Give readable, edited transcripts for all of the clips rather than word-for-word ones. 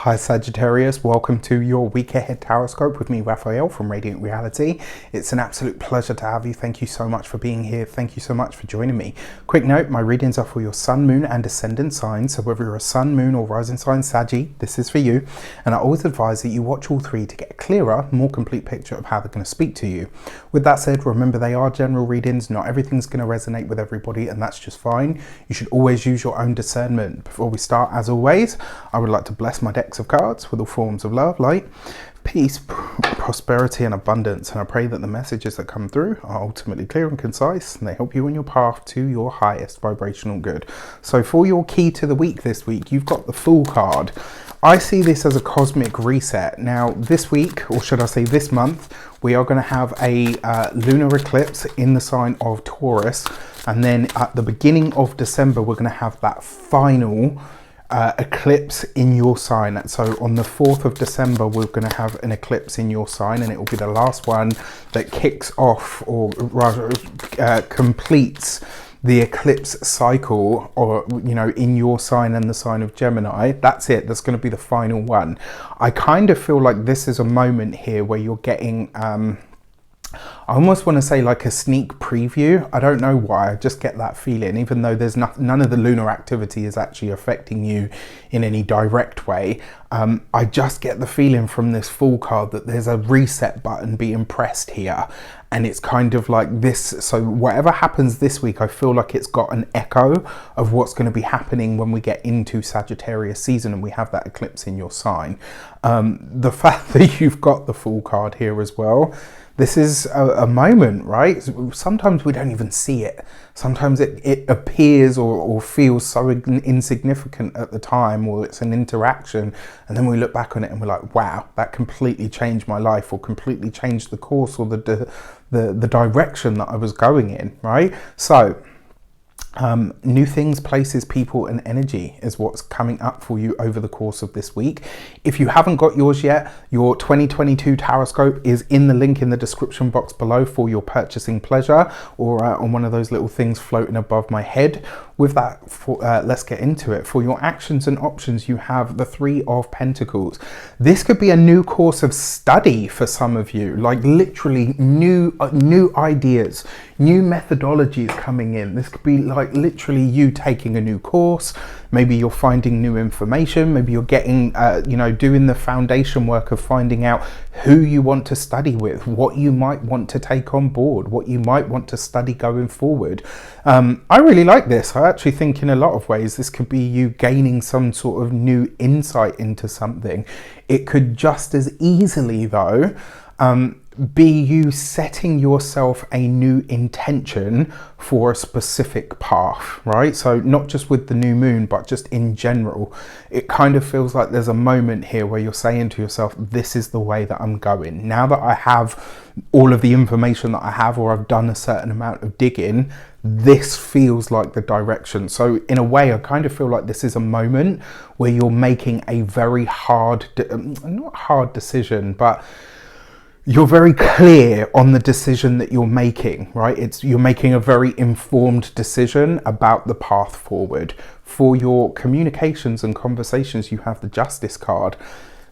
Hi Sagittarius, welcome to your week ahead horoscope with me, Raphael from Radiant Reality. It's an absolute pleasure to have you. Thank you so much for being here. Thank you so much for joining me. Quick note, my readings are for your sun, moon and ascendant signs. So whether you're a sun, moon or rising sign Saggy, this is for you. And I always advise that you watch all three to get a clearer, more complete picture of how they're going to speak to you. With that said, remember they are general readings. Not everything's going to resonate with everybody, and that's just fine. You should always use your own discernment. Before we start, as always, I would like to bless my decks of cards with all forms of love, light, peace, prosperity and abundance, and I pray that the messages that come through are ultimately clear and concise and they help you on your path to your highest vibrational good. So for your key to the week this week, you've got the Fool card. I see this as a cosmic reset. Now this week, or should I say this month, we are going to have a lunar eclipse in the sign of Taurus, and then at the beginning of December we're going to have that final eclipse in your sign. So on the 4th of December we're going to have an eclipse in your sign, and it will be the last one that kicks off, or rather completes the eclipse cycle, or you know, in your sign and the sign of Gemini. That's it. That's going to be the final one. I kind of feel like this is a moment here where you're getting I almost want to say like a sneak preview. I don't know why, I just get that feeling, even though there's none of the lunar activity is actually affecting you in any direct way. I just get the feeling from this Fool card that there's a reset button being pressed here, and it's kind of like this. So whatever happens this week, I feel like it's got an echo of what's going to be happening when we get into Sagittarius season and we have that eclipse in your sign. The fact that you've got the Fool card here as well, this is a moment, right? Sometimes we don't even see it. Sometimes it appears or feels so insignificant at the time, or it's an interaction, and then we look back on it and we're like, wow, that completely changed my life, or completely changed the course or the direction that I was going in, right? So new things, places, people and energy is what's coming up for you over the course of this week. If you haven't got yours yet, your 2022 Taroscope is in the link in the description box below for your purchasing pleasure, or on one of those little things floating above my head. With that, let's get into it. For your actions and options, you have the Three of Pentacles. This could be a new course of study for some of you, like literally new ideas, new methodologies coming in. This could be like literally you taking a new course. Maybe you're finding new information. Maybe you're getting, doing the foundation work of finding out who you want to study with, what you might want to take on board, what you might want to study going forward. I really like this. I actually think in a lot of ways this could be you gaining some sort of new insight into something. It could just as easily though be you setting yourself a new intention for a specific path, right? So not just with the new moon, but just in general. It kind of feels like there's a moment here where you're saying to yourself, this is the way that I'm going. Now that I have all of the information that I have, or I've done a certain amount of digging, this feels like the direction. So in a way, I kind of feel like this is a moment where you're making a very hard, not hard decision, but you're very clear on the decision that you're making, right? You're making a very informed decision about the path forward. For your communications and conversations, you have the Justice card.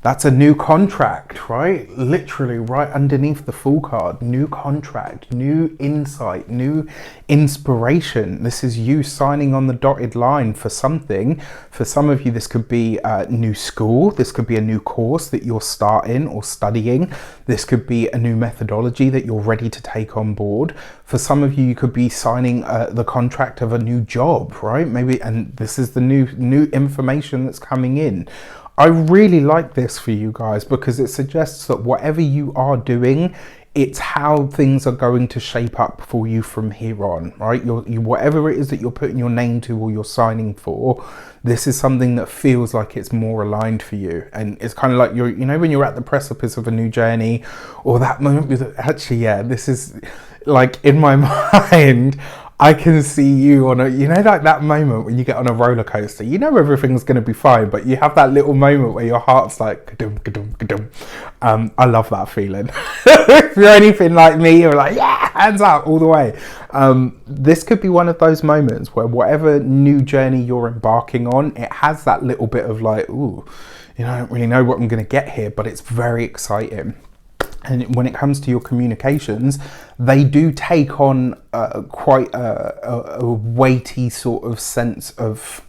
That's a new contract, right? Literally right underneath the Fool card. New contract, new insight, new inspiration. This is you signing on the dotted line for something. For some of you, this could be a new school. This could be a new course that you're starting or studying. This could be a new methodology that you're ready to take on board. For some of you, you could be signing the contract of a new job, right? Maybe, and this is the new information that's coming in. I really like this for you guys because it suggests that whatever you are doing, it's how things are going to shape up for you from here on, right? Whatever it is that you're putting your name to or you're signing for, this is something that feels like it's more aligned for you. And it's kind of like when you're at the precipice of a new journey, or that moment with, actually, yeah, this is like in my mind, I can see you on like that moment when you get on a roller coaster, everything's going to be fine, but you have that little moment where your heart's like, ka-dum, ka-dum, ka-dum. I love that feeling. If you're anything like me, you're like, yeah, Hands up all the way. This could be one of those moments where whatever new journey you're embarking on, it has that little bit of like, ooh, I don't really know what I'm going to get here, but it's very exciting. And when it comes to your communications, they do take on quite a weighty sort of sense of,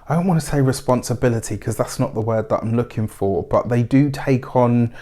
I don't want to say responsibility because that's not the word that I'm looking for, but they do take on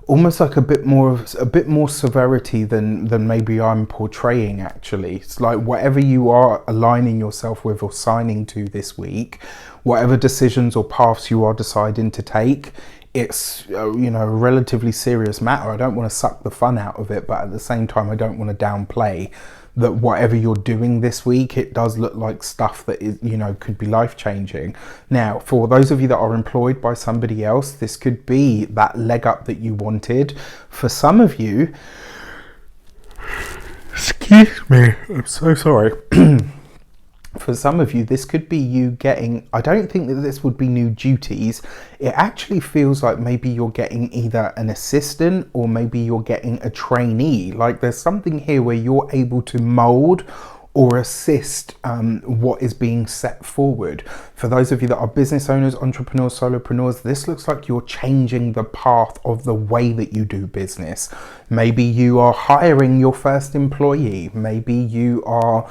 almost like a bit more severity than maybe I'm portraying. Actually, it's like whatever you are aligning yourself with or signing to this week, whatever decisions or paths you are deciding to take, it's a relatively serious matter. I don't want to suck the fun out of it, but at the same time I don't want to downplay that whatever you're doing this week, it does look like stuff that is, could be life-changing. Now, for those of you that are employed by somebody else, this could be that leg up that you wanted. For some of you, excuse me, I'm so sorry. For some of you, this could be you getting, I don't think that this would be new duties. It actually feels like maybe you're getting either an assistant or maybe you're getting a trainee. Like there's something here where you're able to mold or assist what is being set forward. For those of you that are business owners, entrepreneurs, solopreneurs, this looks like you're changing the path of the way that you do business. Maybe you are hiring your first employee. Maybe you are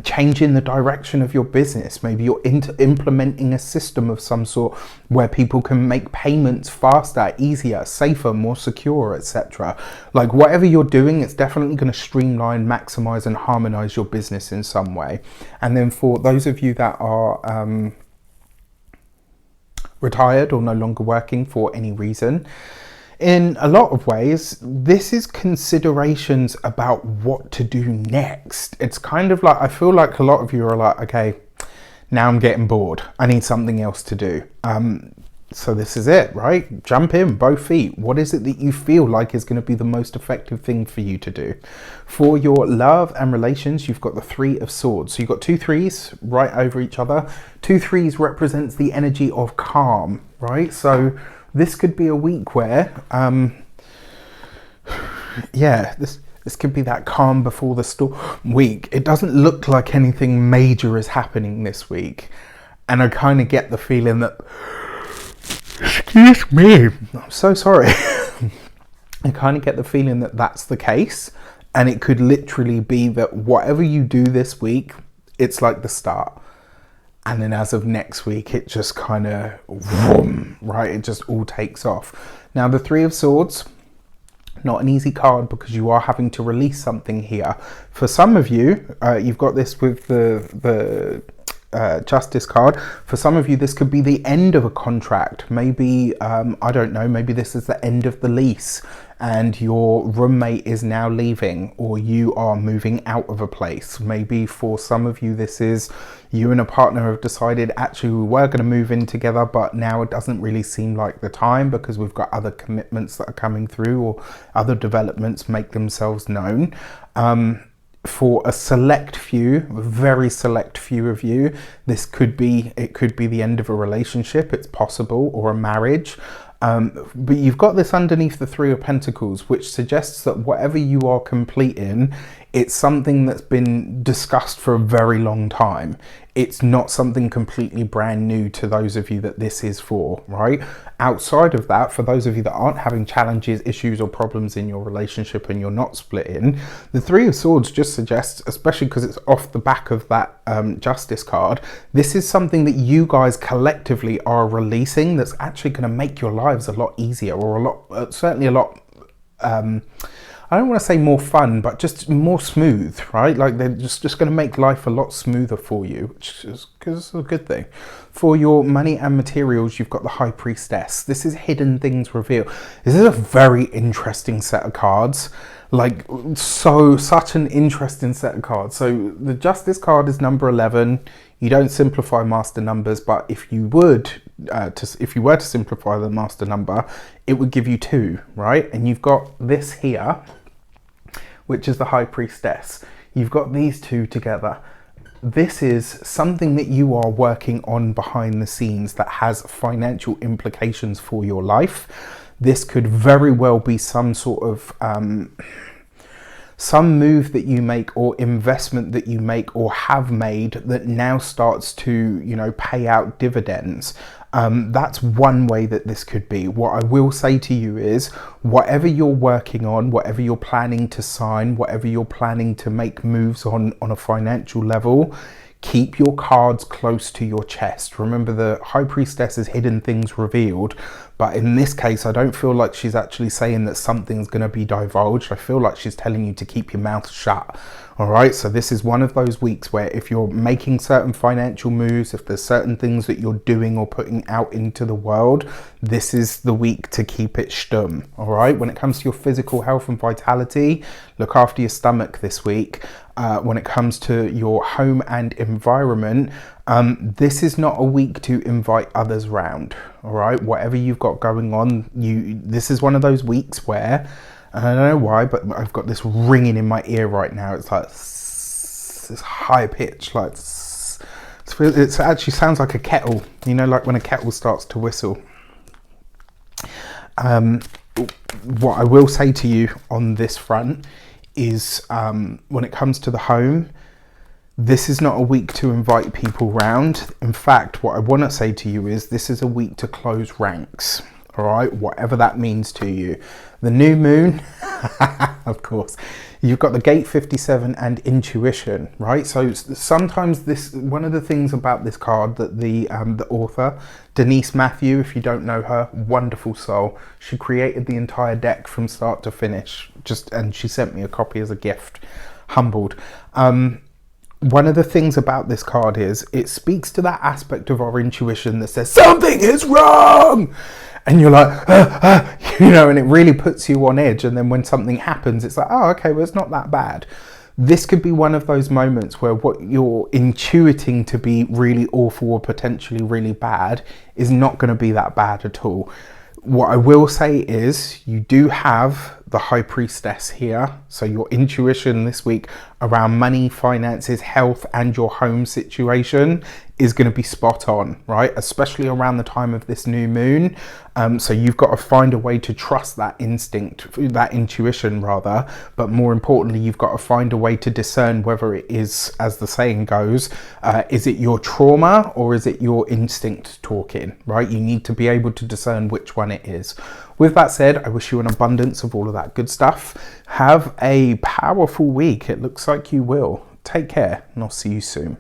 changing the direction of your business. Maybe you're implementing a system of some sort where people can make payments faster, easier, safer, more secure, etc. Like whatever you're doing, it's definitely going to streamline, maximize and harmonize your business in some way. And then for those of you that are retired or no longer working for any reason, in a lot of ways, this is considerations about what to do next. It's kind of like, I feel like a lot of you are like, okay, now I'm getting bored. I need something else to do. So this is it, right? Jump in, both feet. What is it that you feel like is going to be the most effective thing for you to do? For your love and relations, you've got the Three of Swords. So you've got 2 threes right over each other. 2 threes represents the energy of calm, right? So this could be a week where, this could be that calm before the storm week. It doesn't look like anything major is happening this week. And I kind of get the feeling that, excuse me, I'm so sorry. I kind of get the feeling that that's the case. And it could literally be that whatever you do this week, it's like the start. And then as of next week, it just kind of, right? It just all takes off. Now, the Three of Swords, not an easy card because you are having to release something here. For some of you, you've got this with the Justice card. For some of you, this could be the end of a contract. Maybe, I don't know, maybe this is the end of the lease and your roommate is now leaving or you are moving out of a place. Maybe for some of you, this is you and a partner have decided actually we were going to move in together, but now it doesn't really seem like the time because we've got other commitments that are coming through or other developments make themselves known. For a select few, a very select few of you, it could be the end of a relationship, it's possible, or a marriage. But you've got this underneath the Three of Pentacles, which suggests that whatever you are completing, it's something that's been discussed for a very long time. It's not something completely brand new to those of you that this is for, right? Outside of that, for those of you that aren't having challenges, issues or problems in your relationship and you're not splitting, the Three of Swords just suggests, especially because it's off the back of that Justice card, this is something that you guys collectively are releasing that's actually going to make your lives a lot easier or a lot, certainly a lot, I don't want to say more fun, but just more smooth, right? Like they're just going to make life a lot smoother for you, which is a good thing. For your money and materials, you've got the High Priestess. This is hidden things revealed. This is a very interesting set of cards. Like such an interesting set of cards. So the Justice card is number 11. You don't simplify master numbers, but if you were to simplify the master number, it would give you 2, right? And you've got this here, which is the High Priestess. You've got these two together. This is something that you are working on behind the scenes that has financial implications for your life. This could very well be some sort of some move that you make or investment that you make or have made that now starts to, you know, pay out dividends. That's one way that this could be. What I will say to you is, whatever you're working on, whatever you're planning to sign, whatever you're planning to make moves on a financial level, keep your cards close to your chest. Remember, the High Priestess is hidden things revealed, but in this case, I don't feel like she's actually saying that something's going to be divulged. I feel like she's telling you to keep your mouth shut. All right, so this is one of those weeks where if you're making certain financial moves, if there's certain things that you're doing or putting out into the world, this is the week to keep it stum. All right, when it comes to your physical health and vitality, look after your stomach this week. When it comes to your home and environment, this is not a week to invite others round. All right, whatever you've got going on, this is one of those weeks where, I don't know why, but I've got this ringing in my ear right now. It's like this high pitch, like it actually sounds like a kettle. You know, like when a kettle starts to whistle. What I will say to you on this front is, when it comes to the home, this is not a week to invite people round. In fact, what I want to say to you is this is a week to close ranks. All right, whatever that means to you. The new moon, of course, you've got the gate 57 and intuition, right? So sometimes this, one of the things about this card that the author, Denise Matthew, if you don't know her, wonderful soul, she created the entire deck from start to finish, and she sent me a copy as a gift, humbled. One of the things about this card is it speaks to that aspect of our intuition that says something is wrong, and you're like, you know, and it really puts you on edge. And then when something happens, it's like, oh, okay, well, it's not that bad. This could be one of those moments where what you're intuiting to be really awful or potentially really bad is not going to be that bad at all. What I will say is you do have the High Priestess here. So your intuition this week around money, finances, health, and your home situation is going to be spot on, right? Especially around the time of this new moon. So you've got to find a way to trust that instinct, that intuition rather, but more importantly, you've got to find a way to discern whether it is, as the saying goes, is it your trauma or is it your instinct talking, right? You need to be able to discern which one it is. With that said, I wish you an abundance of all of that good stuff. Have a powerful week. It looks like you will. Take care, and I'll see you soon.